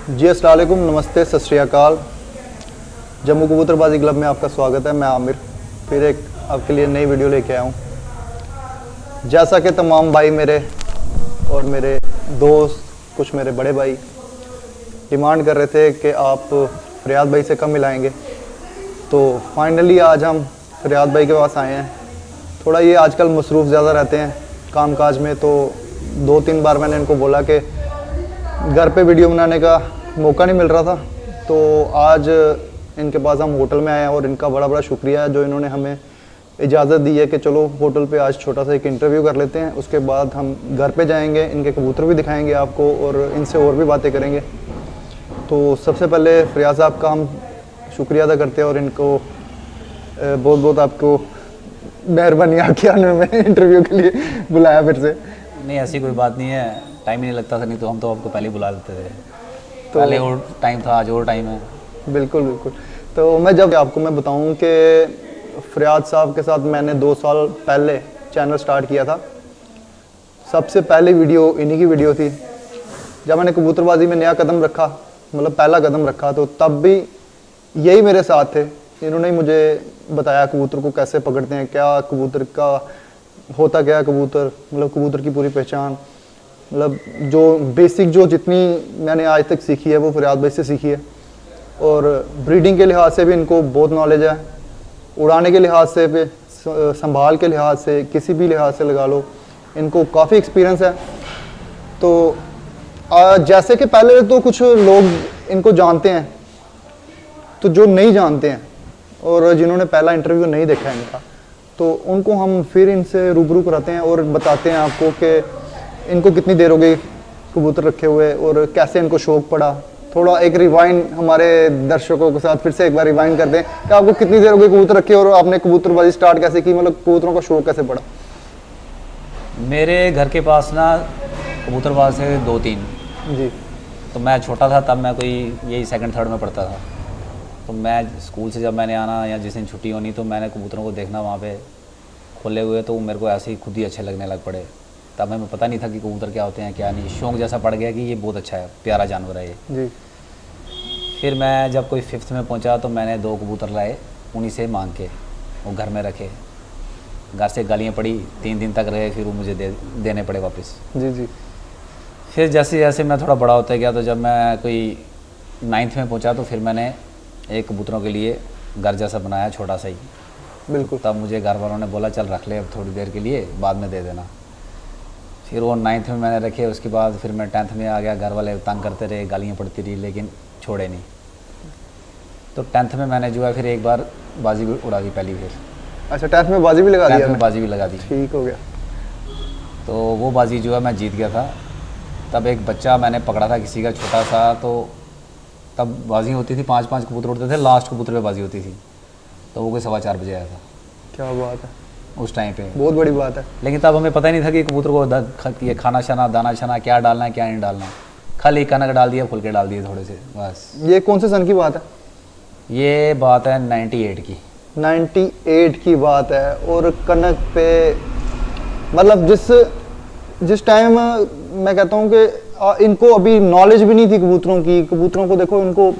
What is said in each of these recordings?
जी अस्सलाम वालेकुम, नमस्ते, सत श्री अकाल। जम्मू कबूतरबाजी क्लब में आपका स्वागत है। मैं आमिर फिर एक आपके लिए नई वीडियो लेके आया हूँ। जैसा कि तमाम भाई मेरे और मेरे दोस्त, कुछ मेरे बड़े भाई डिमांड कर रहे थे कि आप फरियाद भाई से कब मिलाएंगे, तो फाइनली आज हम फरियाद भाई के पास आए हैं। थोड़ा ये आजकल मसरूफ़ ज़्यादा रहते हैं कामकाज में, तो 2-3 बार मैंने इनको बोला कि घर पे वीडियो बनाने का मौका नहीं मिल रहा था, तो आज इनके पास हम होटल में आए हैं और इनका बड़ा बड़ा शुक्रिया है जो इन्होंने हमें इजाज़त दी है कि चलो होटल पे आज छोटा सा एक इंटरव्यू कर लेते हैं। उसके बाद हम घर पे जाएंगे, इनके कबूतर भी दिखाएंगे आपको और इनसे और भी बातें करेंगे। तो सबसे पहले फरियाद साहब का हम शुक्रिया अदा करते हैं और इनको बहुत बहुत आपको मेहरबानी आपकी आने में इंटरव्यू के लिए बुलाया फिर से। नहीं, ऐसी कोई बात नहीं है, टाइम ही नहीं लगता था, नहीं तो हम तो आपको पहले ही बुला लेते थे। तो पहले और टाइम था, आज और टाइम है। बिल्कुल बिल्कुल। तो मैं जब आपको मैं बताऊं कि फरियाद साहब के साथ मैंने 2 साल पहले चैनल स्टार्ट किया था। सबसे पहली वीडियो इन्हीं की वीडियो थी। जब मैंने कबूतरबाजी में नया कदम रखा, मतलब पहला कदम रखा, तो तब भी यही मेरे साथ थे। इन्होंने ही मुझे बताया कबूतर को कैसे पकड़ते हैं, क्या कबूतर का होता क्या है, कबूतर मतलब कबूतर की पूरी पहचान, मतलब जो बेसिक जो जितनी मैंने आज तक सीखी है वो फरियाद भाई से सीखी है। और ब्रीडिंग के लिहाज से भी इनको बहुत नॉलेज है, उड़ाने के लिहाज से भी, संभाल के लिहाज से, किसी भी लिहाज से लगा लो, इनको काफ़ी एक्सपीरियंस है। तो जैसे कि पहले तो कुछ लोग इनको जानते हैं, तो जो नहीं जानते हैं और जिन्होंने पहला इंटरव्यू नहीं देखा है इनका, तो उनको हम फिर इनसे रूबरू कराते हैं और बताते हैं आपको कि इनको कितनी देर हो गई कबूतर रखे हुए और कैसे इनको शौक़ पड़ा। थोड़ा एक रिवाइंड हमारे दर्शकों के साथ फिर से एक बार रिवाइंड करते हैं कि आपको कितनी देर हो गई कबूतर रखे और आपने कबूतरबाजी स्टार्ट कैसे की, मतलब कबूतरों का शौक़ कैसे पड़ा। मेरे घर के पास ना कबूतरबाज थे 2-3 जी। तो मैं छोटा था तब, मैं कोई यही 2nd-3rd में पढ़ता था। तो मैं स्कूल से जब मैंने आना या जिस दिन छुट्टी होनी, तो मैंने कबूतरों को देखना वहाँ पे खुले हुए, तो मेरे को ऐसे ही खुद ही अच्छे लगने लग पड़े। तब हमें पता नहीं था कि कबूतर क्या होते हैं क्या नहीं, शौक़ जैसा पड़ गया कि ये बहुत अच्छा है, प्यारा जानवर है ये जी। फिर मैं जब कोई 5th में पहुंचा तो मैंने 2 कबूतर लाए, उन्हीं से मांग के वो घर में रखे। घर से गालियाँ पड़ी, 3 दिन तक रहे, फिर वो मुझे देने पड़े वापस। जी जी। फिर जैसे जैसे मैं थोड़ा बड़ा होता गया, तो जब मैं कोई 9th में पहुंचा तो फिर मैंने एक कबूतरों के लिए घर जैसा बनाया, छोटा सा ही। बिल्कुल। तब मुझे घर वालों ने बोला चल रख ले अब थोड़ी देर के लिए, बाद में दे देना। फिर वो 9th में मैंने रखे। उसके बाद फिर मैं 10th में आ गया, घर वाले तंग करते रहे, गालियाँ पड़ती रही, लेकिन छोड़े नहीं। तो 10th में मैंने जो है फिर एक बार बाजी भी उड़ा दी पहली। फिर अच्छा, 10th में बाजी भी लगा दी? 10th में बाजी भी लगा दी। ठीक हो गया। तो वो बाजी जो है मैं जीत गया था। तब एक बच्चा मैंने पकड़ा था किसी का छोटा सा, तो तब बाजी होती थी, 5-5 कबूतर उड़ते थे, लास्ट कबूतर पे बाजी होती थी। तो वो कोई 4:15 बजे आया था। क्या बात है, उस टाइम पे बहुत बड़ी बात है। लेकिन तब हमें पता ही नहीं था कि कबूतर को ये खाना शाना, दाना शाना क्या डालना है क्या नहीं डालना। खाली कनक डाल दिया, फुलके डाल दिए थोड़े से, बस। ये कौन से सन की बात है? ये बात है 98 की। 98 की बात है। और कनक पे मतलब जिस टाइम मैं कहता हूँ कि इनको अभी नॉलेज भी नहीं थी कबूतरों की। कबूतरों को देखो, इनको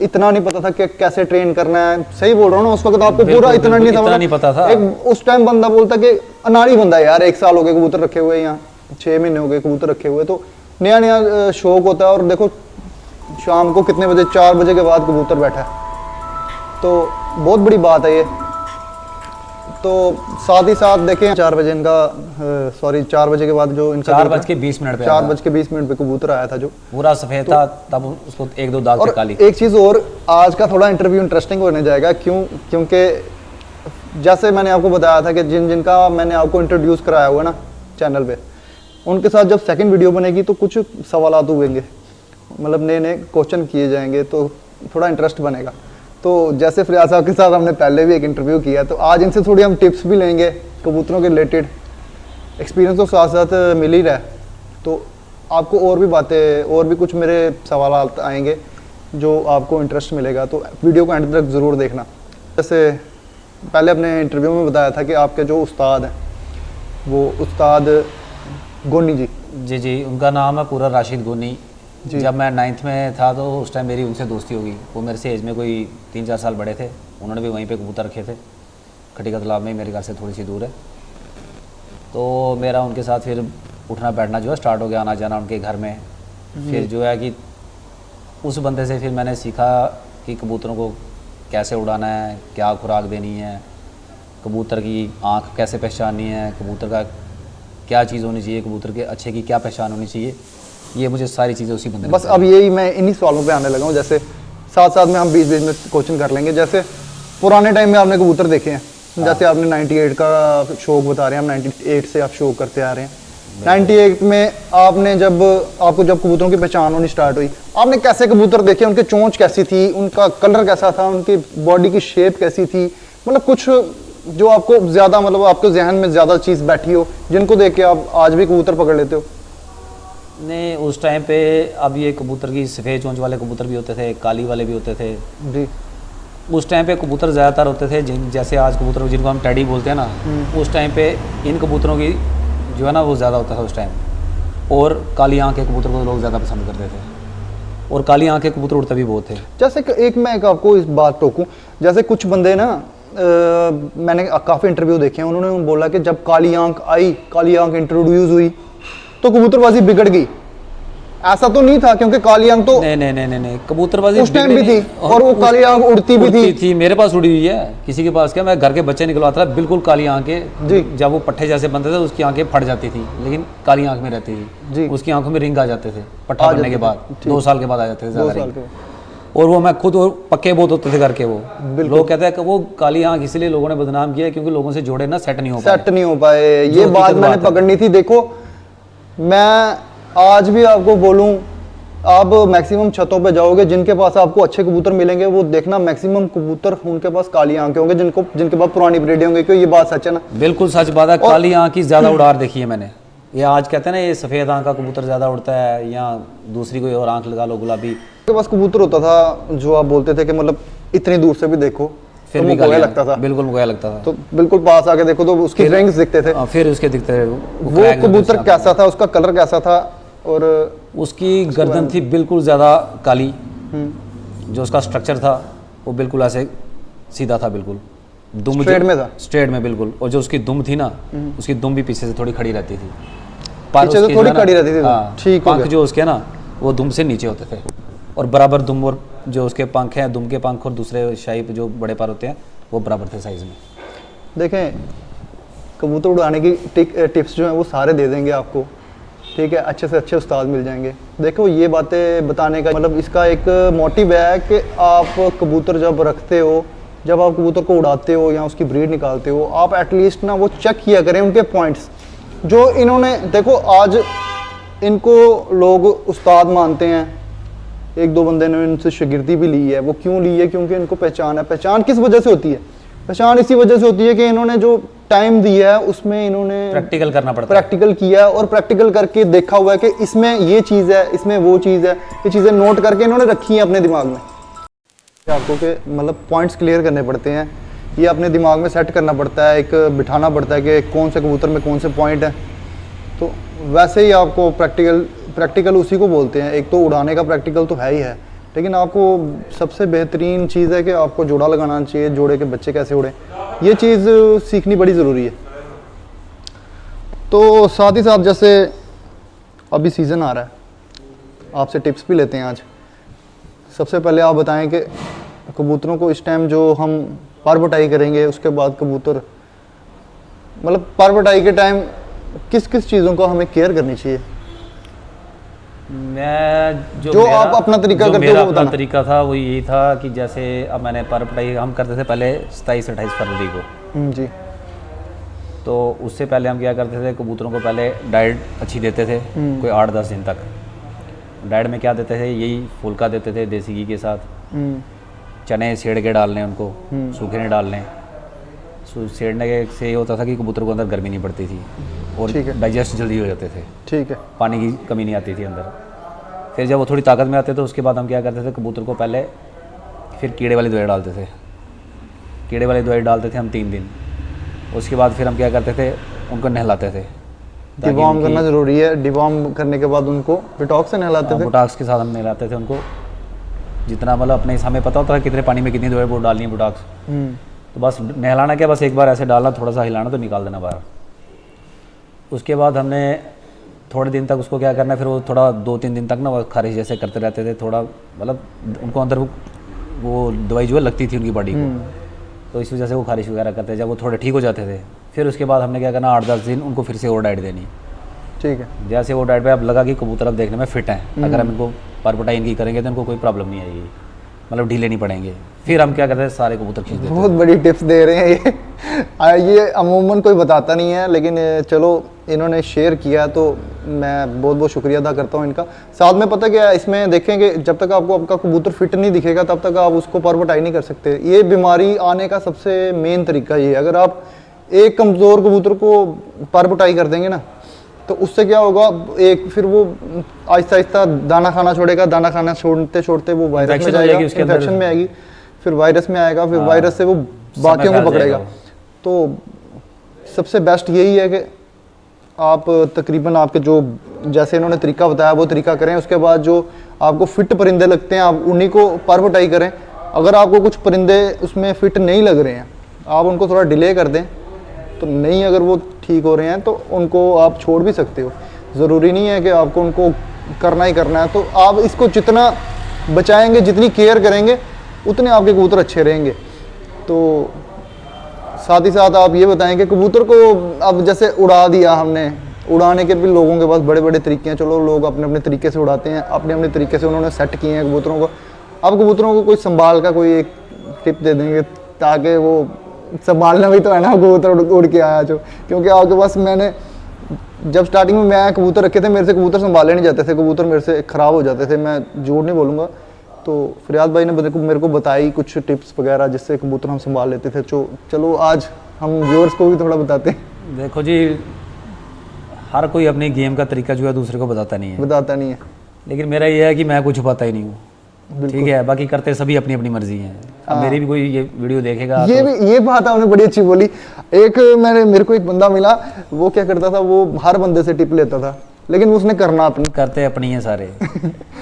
इतना नहीं पता था कि कैसे ट्रेन करना है। सही बोल रहा हूँ ना, उस वक्त आपको पूरा इतना नहीं था, नहीं पता था। एक उस टाइम बंदा बोलता कि अनाड़ी बंदा है यार, 1 साल हो गए कबूतर रखे हुए, यहाँ 6 महीने हो गए कबूतर रखे हुए, तो नया नया शौक होता है। और देखो शाम को कितने बजे, 4 बजे के बाद कबूतर बैठा है, तो बहुत बड़ी बात है ये। तो साथ ही साथ देखें 4 बजे इनका 4 बजे के बाद जो इनका 4:20 पे 4:20 पे कबूतर आया था जो पूरा सफेद था। तब उसको 1-2 दाग से काली। एक चीज़ और, आज का थोड़ा इंटरव्यू इंटरेस्टिंग होने जाएगा। क्योंकि जैसे मैंने आपको बताया था कि जिनका मैंने आपको इंट्रोड्यूस कराया हुआ ना चैनल पे, उनके साथ जब सेकंड वीडियो बनेगी तो कुछ सवालात होंगे, मतलब नए नए क्वेश्चन किए जाएंगे, तो थोड़ा इंटरेस्ट बनेगा। तो जैसे फरियाद साहब के साथ हमने पहले भी एक इंटरव्यू किया, तो आज इनसे थोड़ी हम टिप्स भी लेंगे कबूतरों के रिलेटेड। एक्सपीरियंस तो साथ साथ मिल ही रहा है, तो आपको और भी बातें, और भी कुछ मेरे सवाल आएंगे जो आपको इंटरेस्ट मिलेगा, तो वीडियो को एंड तक ज़रूर देखना। जैसे पहले अपने इंटरव्यू में बताया था कि आपके जो उस्ताद हैं वो उस्ताद गोनी जी। जी, उनका नाम है पूरा राशिद गोनी। जब मैं 9th में था तो उस टाइम मेरी उनसे दोस्ती होगी। वो मेरे से एज में कोई 3-4 साल बड़े थे। उन्होंने भी वहीं पे कबूतर रखे थे, खटी का तालाब में, मेरे घर से थोड़ी सी दूर है। तो मेरा उनके साथ फिर उठना बैठना जो है स्टार्ट हो गया, आना जाना उनके घर में। फिर जो है कि उस बंदे से फिर मैंने सीखा कि कबूतरों को कैसे उड़ाना है, क्या खुराक देनी है, कबूतर की आँख कैसे पहचाननी है, कबूतर का क्या चीज़ होनी चाहिए, कबूतर के अच्छे की क्या पहचान होनी चाहिए। ये मुझे सारी चीज़ें उसी बंदे ने बस अब यही मैं इन्हीं सवालों पे आने लगा हूँ। जैसे साथ साथ में हम बीच बीच में कोचिंग कर लेंगे। जैसे पुराने टाइम में आपने कबूतर देखे हैं, जैसे आपने 98 का शौक बता रहे हैं, हम 98 से आप शौक करते आ रहे हैं। 98 में आपने जब कबूतरों की पहचान होनी स्टार्ट हुई, आपने कैसे कबूतर देखे, उनकी चोंच कैसी थी, उनका कलर कैसा था, उनकी बॉडी की शेप कैसी थी, मतलब कुछ जो आपको ज़्यादा मतलब आपके जहन में ज़्यादा चीज़ बैठी हो, जिनको देख के आप आज भी कबूतर पकड़ लेते हो? नहीं, उस टाइम पे अब ये कबूतर की सफ़ेद चोंच वाले कबूतर भी होते थे, काली वाले भी होते थे जी। उस टाइम पे कबूतर ज़्यादातर होते थे जैसे आज कबूतर जिनको हम टैडी बोलते हैं ना, उस टाइम पे इन कबूतरों की जो है ना वो ज़्यादा होता था उस टाइम। और काली आँख के कबूतर को लोग ज़्यादा पसंद करते थे, और काली आँख के कबूतर उड़ते भी बहुत थे। जैसे एक मैं आपको इस बात टोकूं, जैसे कुछ बंदे ना मैंने काफ़ी इंटरव्यू देखे हैं, उन्होंने बोला कि जब काली आंख आई, काली आंख इंट्रोड्यूस हुई तो कबूतरबाजी बिगड़ गई। ऐसा तो नहीं था, क्योंकि काली आंख तो नहीं, कबूतरबाजी उस टाइम भी थी और वो काली आंख उड़ती भी थी। मेरे पास उड़ी हुई है, किसी के पास क्या, मैं घर के बच्चे निकलवाता था, बिल्कुल काली आंखें, जब वो पट्टे जैसे बनते थे उसकी आंखें फट जाती थी, लेकिन काली आंख में रहती थी। उसकी आंखों में रिंग आ जाते थे पट्टा बनने के बाद, 2 साल के बाद आ जाते थे ज़्यादा रिंग। और वो मैं खुद, और पक्के बहुत होते थे घर के। वो लोग कहते हैं कि वो काली आंख इसलिए लोगों ने बदनाम किया क्योंकि लोगों से जोड़े ना सेट नहीं हो पाए। ये बात मैंने पकड़नी थी। देखो, मैं आज भी आपको बोलूं, आप मैक्सिमम छतों पे जाओगे, जिनके पास आपको अच्छे कबूतर मिलेंगे, वो देखना मैक्सिमम कबूतर उनके पास काली आंखें होंगे, जिनके पास पुरानी ब्रीडें होंगी। क्यों, ये बात सच है ना? बिल्कुल सच बात है। काली आंख की ज़्यादा उड़ार देखी है मैंने। ये आज कहते हैं ना, ये सफ़ेद आंख का कबूतर ज़्यादा उड़ता है, या दूसरी कोई और आंख लगा लो, गुलाबी। के पास कबूतर होता था जो आप बोलते थे कि मतलब इतनी दूर से भी देखो फिर भी मुझे लगता था, बिल्कुल मुझे लगता था, तो बिल्कुल पास आके देखो तो उसके रिंग्स दिखते थे, फिर उसके दिखते थे। वो कबूतर कैसा था, उसका कलर कैसा था? और उसकी गर्दन थी बिल्कुल ज़्यादा काली, जो उसका स्ट्रक्चर था वो बिल्कुल ऐसे सीधा था, बिल्कुल दुम स्ट्रेट में था, स्ट्रेट में बिल्कुल। और जो उसकी दुम थी ना, उसकी दुम भी पीछे से थोड़ी खड़ी रहती थी, पीछे से थोड़ी खड़ी रहती थी। ठीक है, पंख जो उसके ना वो दुम से नीचे होते थे, और बराबर दुम, और जो उसके पंख हैं, दुम के पंख और दूसरे शाही पे जो बड़े पर होते हैं वो बराबर थे साइज़ में। देखें, कबूतर उड़ाने की टिप्स जो हैं वो सारे दे देंगे आपको, ठीक है? अच्छे से अच्छे उस्ताद मिल जाएंगे। देखो, ये बातें बताने का मतलब इसका एक मोटिव है कि आप कबूतर जब रखते हो, जब आप कबूतर को उड़ाते हो या उसकी ब्रीड निकालते हो, आप एटलीस्ट ना वो चेक किया करें उनके पॉइंट्स जो इन्होंने। देखो, आज इनको लोग उस्ताद मानते हैं, 1-2 बंदे ने इनसे शागिर्दी भी ली है। वो क्यों ली है? क्योंकि इनको पहचान है। पहचान किस वजह से होती है? पहचान इसी वजह से होती है कि इन्होंने जो टाइम दिया है उसमें इन्होंने प्रैक्टिकल करना पड़ता है, प्रैक्टिकल किया है, और प्रैक्टिकल करके देखा हुआ है कि इसमें ये चीज़ है, इसमें वो चीज़ है। ये चीज़ें नोट करके इन्होंने रखी हैं अपने दिमाग में। आपको के मतलब पॉइंट्स क्लियर करने पड़ते हैं, ये अपने दिमाग में सेट करना पड़ता है, एक बिठाना पड़ता है कि कौन से कबूतर में कौन से पॉइंट है। तो वैसे ही आपको प्रैक्टिकल उसी को बोलते हैं। एक तो उड़ाने का प्रैक्टिकल तो है ही है, लेकिन आपको सबसे बेहतरीन चीज़ है कि आपको जोड़ा लगाना चाहिए, जोड़े के बच्चे कैसे उड़े, ये चीज़ सीखनी बड़ी ज़रूरी है। तो साथ ही साथ जैसे अभी सीज़न आ रहा है, आपसे टिप्स भी लेते हैं आज। सबसे पहले आप बताएं कि कबूतरों को इस टाइम जो हम पर बटाई करेंगे, उसके बाद कबूतर मतलब पर बटाई के टाइम किस किस चीज़ों को हमें केयर करनी चाहिए? मैं जो आप अपना तरीका करते हो, मेरा अपना तरीका था वो यही था कि जैसे अब मैंने पर पटाई हम करते थे पहले 27-28 फरवरी को जी। तो उससे पहले हम क्या करते थे, कबूतरों को पहले डाइट अच्छी देते थे, कोई 8-10 दिन तक। डाइट में क्या देते थे, यही फुल्का देते थे देसी घी के साथ, चने सेड़ के डालने, उनको सूखे नहीं डालने। सेड़ने से ये होता था कि कबूतर को अंदर गर्मी नहीं पड़ती थी और डाइजेस्ट जल्दी हो जाते थे, ठीक है, पानी की कमी नहीं आती थी अंदर। फिर जब वो थोड़ी ताकत में आते तो उसके बाद हम क्या करते थे, कबूतर को पहले फिर कीड़े वाली दवाई डालते थे। कीड़े वाली दवाई डालते थे हम 3 दिन। उसके बाद फिर हम क्या करते थे, उनको नहलाते थे। डिवॉर्म करना जरूरी है। डिवॉर्म करने के बाद उनको पिटॉक्स से नहलाते थे। बुटाक्स के साथ हम नहलाते थे उनको, जितना मतलब अपने हमें पता होता था कितने पानी में कितनी दवाई वो डालनी है बुटाक्स। तो बस नहलाना क्या, बस एक बार ऐसे डालना, थोड़ा सा हिलाना तो निकाल देना बाहर। उसके बाद हमने थोड़े दिन तक उसको क्या करना है, फिर वो थोड़ा 2-3 दिन तक ना वो खारिश जैसे करते रहते थे, थोड़ा मतलब उनको अंदर वो दवाई जो है लगती थी उनकी बॉडी को, तो इस वजह से वो खारिश वगैरह करते, जब वो थोड़े ठीक हो जाते थे फिर उसके बाद हमने क्या करना, 8-10 दिन उनको फिर से और डाइट देनी। ठीक है। जैसे वो डाइट पे अब लगा कि कबूतर अब देखने में फिट हैं, अगर हम इनको परपटाई इनकी करेंगे तो इनको कोई प्रॉब्लम नहीं आएगी, मतलब ढीले नहीं पड़ेंगे, फिर हम क्या करते हैं सारे कबूतर खींच देते हैं। बहुत बड़ी टिप्स दे रहे हैं ये अमूमन कोई बताता नहीं है, लेकिन चलो इन्होंने शेयर किया तो मैं बहुत बहुत शुक्रिया अदा करता हूँ इनका। साथ में पता क्या है, इसमें देखेंगे जब तक आपको आपका कबूतर फिट नहीं दिखेगा तब तक आप उसको परवटाई नहीं कर सकते। ये बीमारी आने का सबसे मेन तरीका ये है, अगर आप एक कमज़ोर कबूतर को परवटाई कर देंगे ना तो उससे क्या होगा, एक फिर वो आहिस्ता आहिस्ता दाना खाना छोड़ेगा, दाना खाना छोड़ते छोड़ते वो वायरस में जाएगा, इन्फेक्शन में आएगी, फिर वायरस में आएगा, फिर वायरस से वो बाकियों को पकड़ेगा। तो सबसे बेस्ट यही है कि आप तकरीबन आपके जो जैसे इन्होंने तरीका बताया वो तरीका करें। उसके बाद जो आपको फिट परिंदे लगते हैं आप उन्हीं को परवटाई करें। अगर आपको कुछ परिंदे उसमें फिट नहीं लग रहे हैं, आप उनको थोड़ा डिले कर दें, तो नहीं अगर वो ठीक हो रहे हैं तो उनको आप छोड़ भी सकते हो। ज़रूरी नहीं है कि आपको उनको करना ही करना है। तो आप इसको जितना बचाएंगे, जितनी केयर करेंगे, उतने आपके कबूतर अच्छे रहेंगे। तो साथ ही साथ आप ये बताएं कि कबूतर को अब जैसे उड़ा दिया हमने, उड़ाने के भी लोगों के पास बड़े बड़े तरीके हैं। चलो लोग अपने अपने तरीके से उड़ाते हैं, अपने अपने तरीके से उन्होंने सेट किए हैं कबूतरों को। अब कबूतरों को कोई संभाल का कोई एक टिप दे देंगे ताकि वो संभालना भी तो है ना, कबूतर उड़ के आया जो, क्योंकि आपके पास मैंने जब स्टार्टिंग में मैं कबूतर रखे थे, मेरे से कबूतर संभाले नहीं जाते थे, कबूतर मेरे से ख़राब हो जाते थे, मैं झूठ नहीं बोलूँगा। तो फरियाद भाई ने मेरे को बताई कुछ टिप्स वगैरह जिससे कबूतर हम संभाल लेते थे। तो चलो आज हम व्यूअर्स को भी थोड़ा बताते हैं। देखो जी, हर कोई अपनी गेम का तरीका जो है दूसरे को बताता नहीं है, लेकिन मेरा ये है कि मैं कुछ छुपाता ही नहीं हूँ, ठीक है। बाकी करते सभी अपनी अपनी मर्जी है। अब मेरी भी कोई ये वीडियो देखेगा ये बात आपने बड़ी अच्छी बोली। एक मेरे को एक बंदा मिला, वो क्या करता था, वो हर बंदे से टिप लेता था, लेकिन उसने करना अपनी करते अपनी है सारे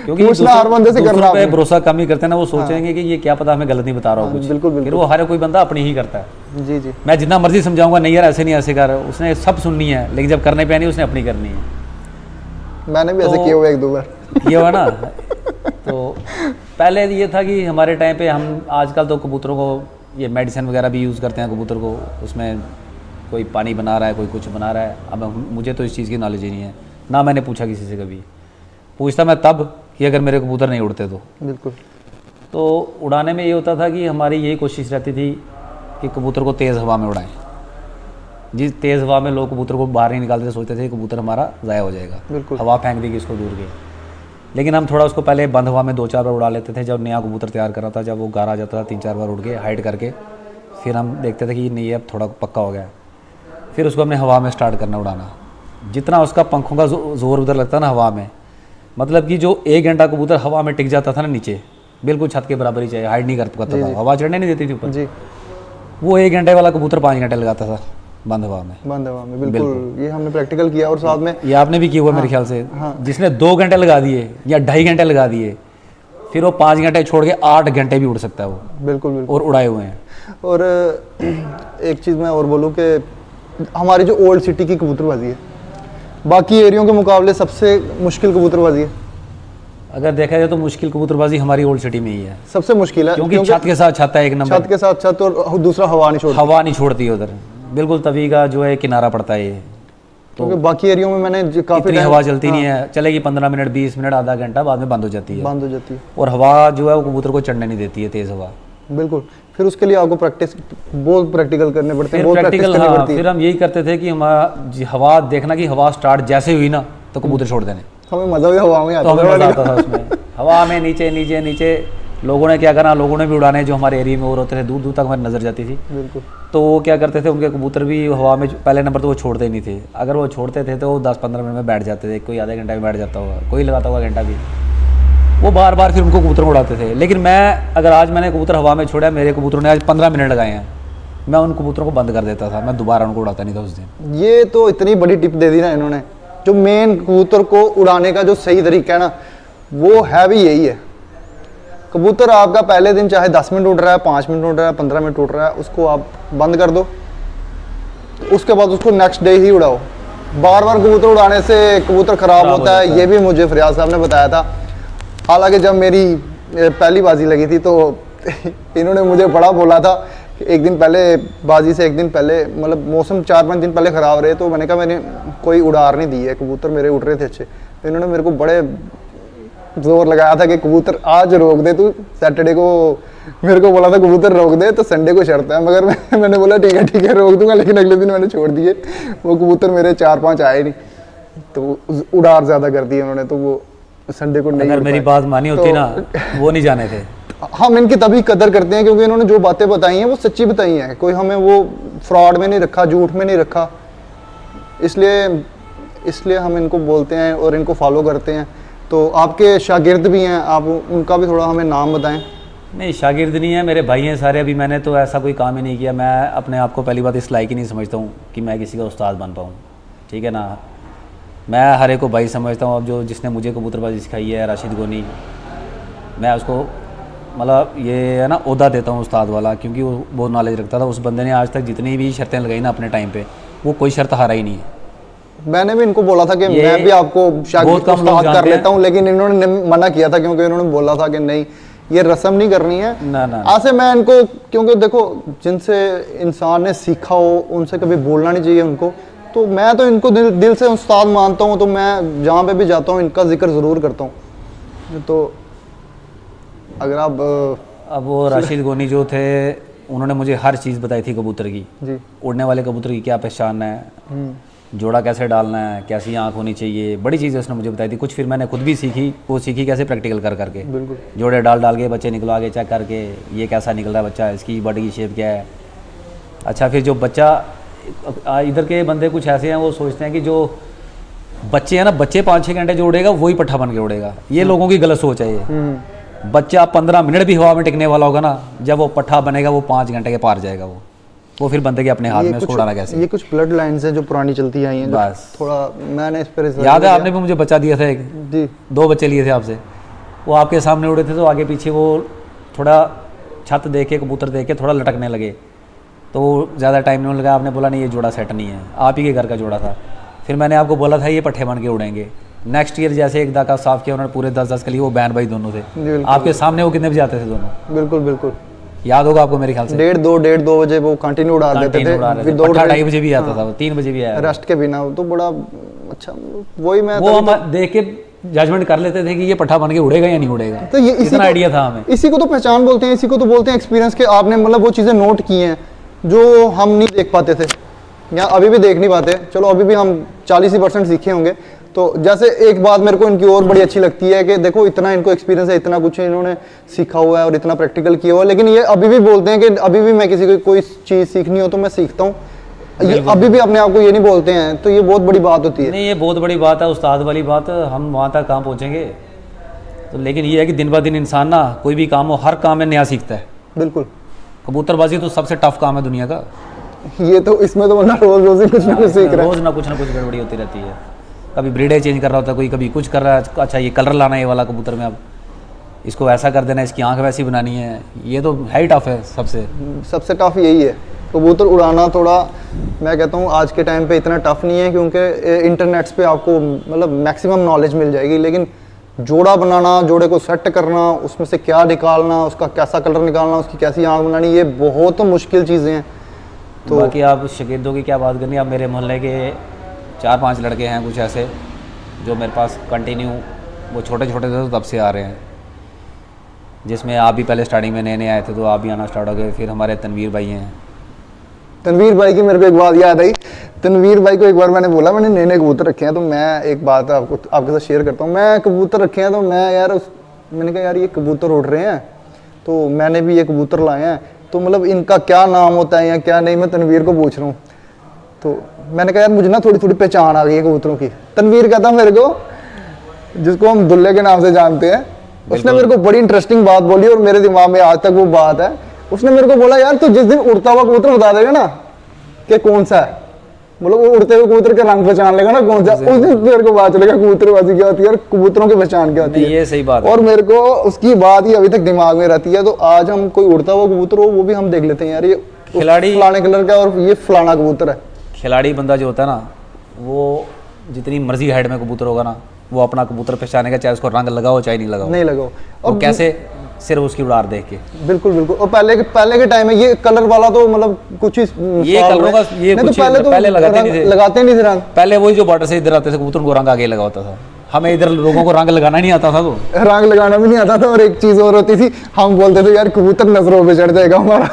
क्योंकि हर बंदे से करना पे भरोसा कम ही करते हैं ना, वो सोचेंगे कि ये क्या पता हमें गलत नहीं बता रहा हूँ कुछ। बिल्कुल फिर वो हर कोई बंदा अपनी ही करता है। जी जी। मैं जितना मर्जी समझाऊंगा, नहीं यार ऐसे नहीं ऐसे कर, उसने सब सुननी है, लेकिन जब करने पे आनी उसने अपनी करनी है। मैंने भी ऐसे किया हुआ एक दो बार किया हुआ ना। तो पहले ये था कि हमारे टाइम पे हम, आजकल तो कबूतरों को ये मेडिसिन वगैरह भी यूज़ करते हैं कबूतर को, उसमें कोई पानी बना रहा है, कोई कुछ बना रहा है। अब मुझे तो इस चीज़ की नॉलेज ही नहीं है, ना मैंने पूछा किसी से कभी। पूछता मैं तब कि अगर मेरे कबूतर नहीं उड़ते तो। बिल्कुल। तो उड़ाने में ये होता था कि हमारी यही कोशिश रहती थी कि कबूतर को तेज़ हवा में उड़ाएं। जिस तेज़ हवा में लोग कबूतर को बाहर नहीं निकालते थे, सोचते थे कबूतर हमारा ज़ाया हो जाएगा, बिल्कुल हवा फेंक देगी इसको दूर के। लेकिन हम थोड़ा उसको पहले बंद हवा में 2-4 बार उड़ा लेते थे। जब नया कबूतर तैयार करा था, जब वो गारा जाता था 3-4 बार उड़ के हाइड करके, फिर हम देखते थे कि नहीं अब थोड़ा पक्का हो गया, फिर उसको हमने हवा में स्टार्ट करना उड़ाना। जितना उसका पंखों का जोर उधर लगता ना हवा में, मतलब कि जो 1 घंटा कबूतर हवा में टिक जाता था ना नीचे, बिल्कुल छत के बराबर ही चाहिए, हाइड नहीं कर पाता था, हवा चढ़ने नहीं देती थी ऊपर। वो 1 घंटे वाला कबूतर 5 घंटे लगाता था बंद हवा में। बिल्कुल। ये हमने प्रैक्टिकल किया। और साथ में ये आपने भी किया हुआ मेरे ख्याल से। जिसने 2 घंटे लगा दिए या 2.5 घंटे लगा दिए, फिर वो 5 घंटे छोड़ के 8 घंटे भी उड़ सकता है वो। बिल्कुल। और उड़ाए हुए हैं। और एक चीज़ मैं और बोलूँ कि हमारी जो ओल्ड सिटी की कबूतरबाजी है, बाकी एरियो के मुकाबले सबसे मुश्किल कबूतरबाजी है। अगर देखा जाए तो मुश्किल कबूतरबाजी हमारी ओल्ड सिटी में ही है, सबसे मुश्किल है, क्योंकि छत के साथ छत है, एक नंबर छत के साथ छत, और दूसरा हवा नहीं छोड़ती है उधर, बिल्कुल तवी का जो है किनारा पड़ता है ये। तो बाकी एरियो में मैंने काफ़ी हवा चलती नहीं है, चलेगी 15 मिनट 20 मिनट आधा घंटा, बाद में बंद हो जाती है। और हवा जो है वो कबूतर को चढ़ने नहीं देती है, तेज़ हवा। बिल्कुल। फिर उसके लिए आपको बहुत प्रैक्टिकल करने पड़ते हैं, बहुत प्रैक्टिकल। हाँ, फिर हम यही करते थे कि हमारा हवा देखना कि हवा स्टार्ट जैसे हुई ना तो कबूतर छोड़ देने। हमें मजा भी हवा में आता था उसमें, हवा में नीचे नीचे नीचे। लोगों ने क्या करना, लोगों ने भी उड़ाने जो हमारे एरिया में और होते थे, दूर दूर तक हमारी नज़र जाती थी। बिल्कुल। तो वो क्या करते थे, उनके कबूतर भी हवा में, पहले नंबर तो वो छोड़ते ही नहीं थे। अगर वो छोड़ते थे तो वो 10-15 मिनट में बैठ जाते थे, कोई आधे घंटा में बैठ जाता होगा, कोई लगाता होगा घंटा भी। वो बार बार फिर उनको कबूतर उड़ाते थे। लेकिन मैं, अगर आज मैंने कबूतर हवा में छोड़ा, मेरे कबूतरों ने आज 15 मिनट लगाए हैं, मैं उन कबूतरों को बंद कर देता था, मैं दोबारा उनको उड़ाता नहीं था उस दिन। ये तो इतनी बड़ी टिप दे दी ना इन्होंने, जो मेन कबूतर को उड़ाने का जो सही तरीका है ना, वो है भी यही है। कबूतर आपका पहले दिन चाहे 10 मिनट उड़ रहा है, 5 मिनट उड़ रहा है, 15 मिनट उड़ रहा है, उसको आप बंद कर दो, उसके बाद उसको नेक्स्ट डे ही उड़ाओ। बार बार कबूतर उड़ाने से कबूतर खराब होता है, ये भी मुझे फरियाद साहब ने बताया था। हालांकि जब मेरी पहली बाजी लगी थी तो इन्होंने मुझे बड़ा बोला था कि एक दिन पहले, बाजी से एक दिन पहले, मतलब मौसम 4-5 दिन पहले ख़राब रहे, तो मैंने कहा मैंने कोई उड़ार नहीं दी है, कबूतर मेरे उड़ रहे थे अच्छे। तो इन्होंने मेरे को बड़े जोर लगाया था कि कबूतर आज रोक दे तू, सैटरडे को मेरे को बोला था कबूतर रोक दे तो संडे को शर्त है, मगर मैंने बोला ठीक है रोक दूंगा, लेकिन अगले दिन मैंने छोड़ दिए। वो कबूतर मेरे 4-5 आए नहीं, तो उड़ार ज़्यादा कर दी उन्होंने, तो वो संडे को नहीं। अगर मेरी बात मानी होती ना, वो नहीं जाने थे। हम इनकी तभी कदर करते हैं क्योंकि इन्होंने जो बातें बताई हैं वो सच्ची बताई हैं, कोई हमें वो फ्रॉड में नहीं रखा, झूठ में नहीं रखा, इसलिए हम इनको बोलते हैं और इनको फॉलो करते हैं। तो आपके शागिर्द भी हैं, आप उनका भी थोड़ा हमें नाम बताएं। नहीं, शागिर्द नहीं है, मेरे भाई हैं सारे। अभी मैंने तो ऐसा कोई काम ही नहीं किया। मैं अपने आप को पहली बात इस लायक ही नहीं समझता हूँ कि मैं किसी का उस्ताद बन पाऊँ, ठीक है ना। मैं हर एक को भाई समझता हूँ। अब जो जिसने मुझे कबूतरबाजी सिखाई है, राशिद गोनी, मैं उसको मतलब ये है ना ओहदा देता हूँ उस्ताद वाला, क्योंकि वो बहुत नॉलेज रखता था। उस बंदे ने आज तक जितनी भी शर्तें लगाई ना अपने टाइम पे, वो कोई शर्त हारा ही नहीं है। मैंने भी इनको बोला था कि मैं भी आपको शागिर्द को उस्ताद कर लेता हूँ, लेकिन इन्होंने मना किया था, क्योंकि इन्होंने बोला था कि नहीं, ये रस्म नहीं करनी है ना। आज से मैं इनको, क्योंकि देखो जिनसे इंसान ने सीखा हो उनसे कभी बोलना नहीं चाहिए उनको। तो मैं तो इनको दिल से उस्ताद मानता हूँ, तो मैं जहाँ पे भी जाता हूँ इनका जिक्र ज़रूर करता हूँ। तो अगर आप अब वो राशिद गोनी जो थे, उन्होंने मुझे हर चीज़ बताई थी कबूतर की जी। उड़ने वाले कबूतर की क्या पहचान है, जोड़ा कैसे डालना है, कैसी आँख होनी चाहिए, बड़ी चीज़ें उसने मुझे बताई थी। कुछ फिर मैंने खुद भी सीखी, वो सीखी कैसे प्रैक्टिकल कर करके। बिल्कुल। जोड़े डाल के बच्चे निकलवा के चेक करके, ये कैसा निकल रहा है बच्चा, इसकी बॉडी की शेप क्या है। अच्छा, फिर जो बच्चा, इधर के बंदे कुछ ऐसे हैं, वो सोचते हैं कि जो बच्चे हैं ना, बच्चे 5-6 घंटे जो उड़ेगा वही पट्ठा बन के उड़ेगा। ये लोगों की गलत सोच है। ये बच्चा 15 मिनट भी हवा में टिकने वाला होगा ना, जब वो पट्ठा बनेगा वो 5 घंटे के पार जाएगा। वो फिर बंदे के अपने हाथ में उसको उड़ाना कैसे। ये कुछ ब्लड लाइन्स हैं जो पुरानी चलती आई हैं, बस थोड़ा मैंने इस पर याद है, आपने भी मुझे बच्चा दिया था एक जी, 2 बच्चे लिए थे आपसे। वो आपके सामने उड़े थे, तो आगे पीछे वो थोड़ा छत देख के, कबूतर देख के थोड़ा लटकने लगे, तो ज़्यादा टाइम नहीं लगा। आपने बोला नहीं ये जोड़ा सेट नहीं है, आप ही के घर का जोड़ा था। फिर मैंने आपको बोला था ये पट्ठे बन के उड़ेंगे। नेक्स्ट ईयर जैसे एक दाका साफ किया उन्होंने, पूरे 10-10 के लिए, वो बहन भाई दोनों थे आपके सामने। वो कितने बजे आते थे दोनों? बिल्कुल याद होगा आपको मेरे ख्याल से 1:30-2 बजे वो कंटिन्यू उड़ा देते थे। फिर 2-2:30 बजे भी आता था, वो 3 बजे भी आया रेस्ट के बिना। तो बड़ा अच्छा, वही मैं वो हम देख के जजमेंट कर लेते थे कि ये पट्ठा बन के उड़ेगा या नहीं उड़ेगा। तो ये इतना आइडिया था हमें। इसी को तो पहचान बोलते हैं, इसी को तो बोलते हैं एक्सपीरियंस के। आपने मतलब वो चीज़ें नोट की हैं जो हम नहीं देख पाते थे, या अभी भी देख नहीं पाते। चलो अभी भी हम 40% सीखे होंगे। तो जैसे एक बात मेरे को इनकी और बड़ी अच्छी लगती है कि देखो इतना इनको एक्सपीरियंस है, इतना कुछ इन्होंने सीखा हुआ है और इतना प्रैक्टिकल किया हुआ है, लेकिन ये अभी भी बोलते हैं कि अभी भी मैं किसी को कोई चीज़ सीखनी हो तो मैं सीखता हूँ। ये अभी भी अपने आप को ये नहीं बोलते हैं, तो ये बहुत बड़ी बात होती है। नहीं, ये बहुत बड़ी बात है, उस्ताद वाली बात। हम वहाँ तक कहाँ पहुँचेंगे। तो लेकिन ये है कि दिन ब दिन इंसान ना, कोई भी काम हो, हर काम में नया सीखता है। बिल्कुल। कबूतरबाजी तो सबसे टफ काम है दुनिया का। ये तो इसमें तो वरना रोज ही कुछ ना कुछ सीख रहा है, रोज ना कुछ गड़बड़ी होती रहती है। कभी ब्रीडें चेंज कर रहा होता है कोई, कभी कुछ कर रहा है। अच्छा, ये कलर लाना है ये वाला कबूतर में, अब इसको ऐसा कर देना है, इसकी आंख वैसी बनानी है। ये तो है ही टफ है, सबसे टफ यही है। कबूतर उड़ाना थोड़ा, मैं कहता हूँ आज के टाइम पे इतना टफ नहीं है, क्योंकि इंटरनेट्स पे आपको मतलब मैक्सिमम नॉलेज मिल जाएगी। लेकिन जोड़ा बनाना, जोड़े को सेट करना, उसमें से क्या निकालना, उसका कैसा कलर निकालना, उसकी कैसी आँख बनानी, ये बहुत मुश्किल चीज़ें हैं। तो बाकी आप शागिर्दों की क्या बात करनी। अब मेरे मोहल्ले के 4-5 लड़के हैं कुछ ऐसे, जो मेरे पास कंटिन्यू, वो छोटे थे तो तब से आ रहे हैं, जिसमें आप भी पहले स्टार्टिंग में नए आए थे, तो आप भी आना स्टार्ट हो गए। फिर हमारे तनवीर भाई हैं। तनवीर भाई की मेरे को एक बात याद आई। तनवीर भाई को एक बार मैंने बोला मैंने नए कबूतर रखे हैं, तो मैं एक बात आपके साथ शेयर करता हूँ। मैं कबूतर रखे हैं तो मैंने कहा यार ये कबूतर उड़ रहे हैं, तो मैंने भी ये कबूतर लाए हैं, तो मतलब इनका क्या नाम होता है या क्या नहीं, मैं तनवीर को पूछ रहा हूँ। तो मैंने कहा यार मुझे ना थोड़ी पहचान आ गई है कबूतरों की। तनवीर कहता मेरे को, जिसको हम दुल्ले के नाम से जानते हैं, उसने मेरे को बड़ी इंटरेस्टिंग बात बोली और मेरे दिमाग में आज तक वो बात है। उसने मेरे को बोला यार तू जिस दिन उड़ता हुआ कबूतर बता देगा ना कि कौन सा है, मतलब वो उड़ते हुए कबूतर के रंग पहचान लेगा ना कौन सा, उस दिन मेरे को बात चलेगा कबूतरबाजी क्या होती है और कबूतरों की पहचान क्या होती है। ये सही बात है। और मेरे को उसकी बात ही अभी तक दिमाग में रहती है। तो आज हम कोई उड़ता हुआ कबूतर हो वो भी हम देख लेते हैं यार, ये खिलाड़ी फलाने कलर का और ये फलाना कबूतर है। खिलाड़ी बंदा जो होता है ना, वो जितनी मर्जी हाइट में कबूतर होगा ना, वो अपना कबूतर पहचानेगा, चाहे उसको रंग लगाओ चाहे नहीं लगाओ। नहीं लगाओ। और कैसे, सिर्फ उसकी उड़ार देख के। बिल्कुल बिल्कुल। और पहले के टाइम में ये कलर वाला तो मतलब कुछ ही ये कलरों का ये नहीं, कुछ तो पहले लगाते नहीं थे। लगाते नहीं थे रंग। पहले वही जो बॉर्डर से इधर आते थे कबूतर को रंग आगे लगा होता था। हमें इधर लोगों को रंग लगाना नहीं आता था, तो रंग लगाना भी नहीं आता था। और एक चीज और होती थी, हम बोलते थे यार कबूतर नजरों पे चढ़ जाएगा हमारा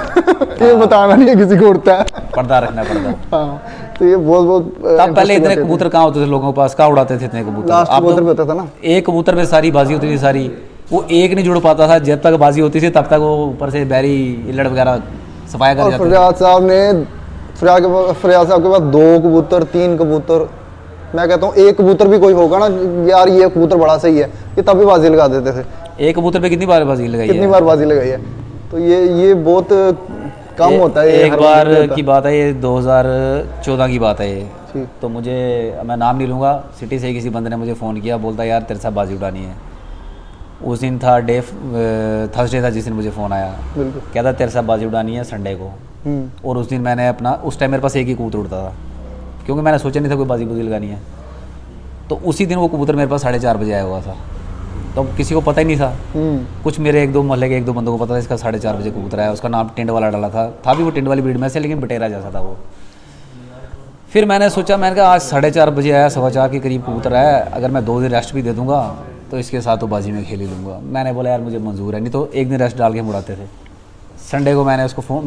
ये बताना नहीं है किसी को उड़ता है। पर्दा रखना पड़ता। हाँ, तो ये बहुत तब पहले इतने कबूतर कहाँ होते थे लोगों के पास, कहाँ उड़ाते थे इतने कबूतर। लास्ट कबूतर पे होता था ना, एक कबूतर में सारी बाजी होती थी सारी, वो एक नहीं जुड़ पाता था। जब तक बाजी होती थी तब तक वो ऊपर से बैरी इल्लड़ वगैरह सफाया कर जाते थे। फरियाद साहब के पास 2 कबूतर 3 कबूतर, मैं कहता हूँ एक कबूतर भी कोई होगा ना यार ये कबूतर बड़ा सही है, ये तब भी बाजी लगा देते थे। एक कबूतर पे कितनी बार बाजी लगाई है? कितनी बार बाजी लगाई है। तो ये बहुत कम होता है। एक बार की बात है, ये 2014 की बात है ये। तो मुझे, मैं नाम नहीं लूँगा, सिटी से किसी बंदे ने मुझे फ़ोन किया, बोलता यार तेरे साथ बाजी उड़ानी है। उस दिन था थर्सडे था जिस दिन मुझे फ़ोन आया, कहता तेरे साथ बाजी उड़ानी है संडे को। और उस दिन मैंने अपना, उस टाइम मेरे पास एक ही कबूतर उड़ता था, क्योंकि मैंने सोचा नहीं था कोई बाजी बुजी लगानी है। तो उसी दिन वो कबूतर मेरे पास 4:30 बजे आया हुआ था। तो किसी को पता ही नहीं था, कुछ मेरे 1-2 मोहल्ले के 1-2 बंदों को पता था इसका 4:30 बजे कबूतर आया। उसका नाम टेंट वाला डाला था भी वो टेंट वाली ब्रीड में से, लेकिन बटेरा जैसा था वो। फिर मैंने सोचा, मैंने कहा आज 4:30 बजे आया, 4:15 के करीब कबूतर आया, अगर मैं 2 दिन रेस्ट भी दे दूंगा तो इसके साथ तो बाजी में खेल ही लूँगा। मैंने बोला यार मुझे मंजूर है, नहीं तो एक दिन रेस्ट डाल के हम उड़ाते थे। संडे को मैंने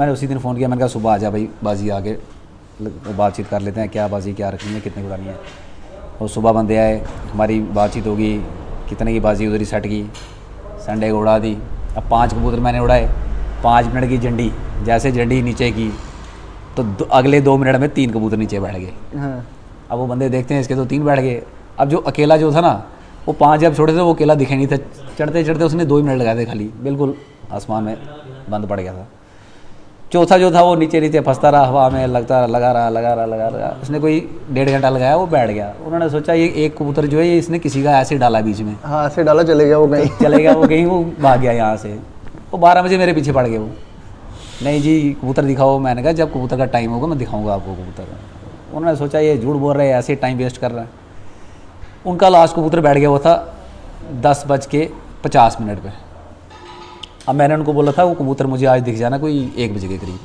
उसी दिन फ़ोन किया, मैंने कहा सुबह आ जा भाई, बाजी आके बातचीत कर लेते हैं, क्या बाजी क्या रखनी है, कितनी उड़ानी है। और सुबह बंदे आए, हमारी बातचीत होगी, कितने की बाजी उधर ही सेट की, संडे को उड़ा दी। अब 5 कबूतर मैंने उड़ाए, 5 मिनट की झंडी, जैसे झंडी नीचे की तो अगले 2 मिनट में 3 कबूतर नीचे बैठ गए। हाँ। अब वो बंदे देखते हैं इसके तो 3 बैठ गए। अब जो अकेला जो था ना, वो 5 जब छोटे थे वो अकेला दिखे नहीं था, चढ़ते चढ़ते उसने 2 मिनट लगाए थे खाली, बिल्कुल आसमान में बंद पड़ गया था। चौथा जो था वो नीचे नीचे फंसता रहा, हवा में लगा रहा। उसने कोई 1.5 घंटा लगाया, वो बैठ गया। उन्होंने सोचा ये एक कबूतर जो है ये इसने किसी का ऐसे डाला बीच में, हाँ ऐसे डाला, चले गया वो कहीं वो भाग गया यहाँ से। वो 12 बजे मेरे पीछे पड़ गए वो, नहीं जी कबूतर दिखाओ। मैंने कहा जब कबूतर का टाइम होगा मैं दिखाऊंगा आपको कबूतर। उन्होंने सोचा ये झूठ बोल रहे हैं, ऐसे टाइम वेस्ट कर रहा है। उनका लास्ट कबूतर बैठ गया, वो था 10:50 पे। अब मैंने उनको बोला था वो कबूतर मुझे आज दिख जाना कोई 1 बजे के करीब।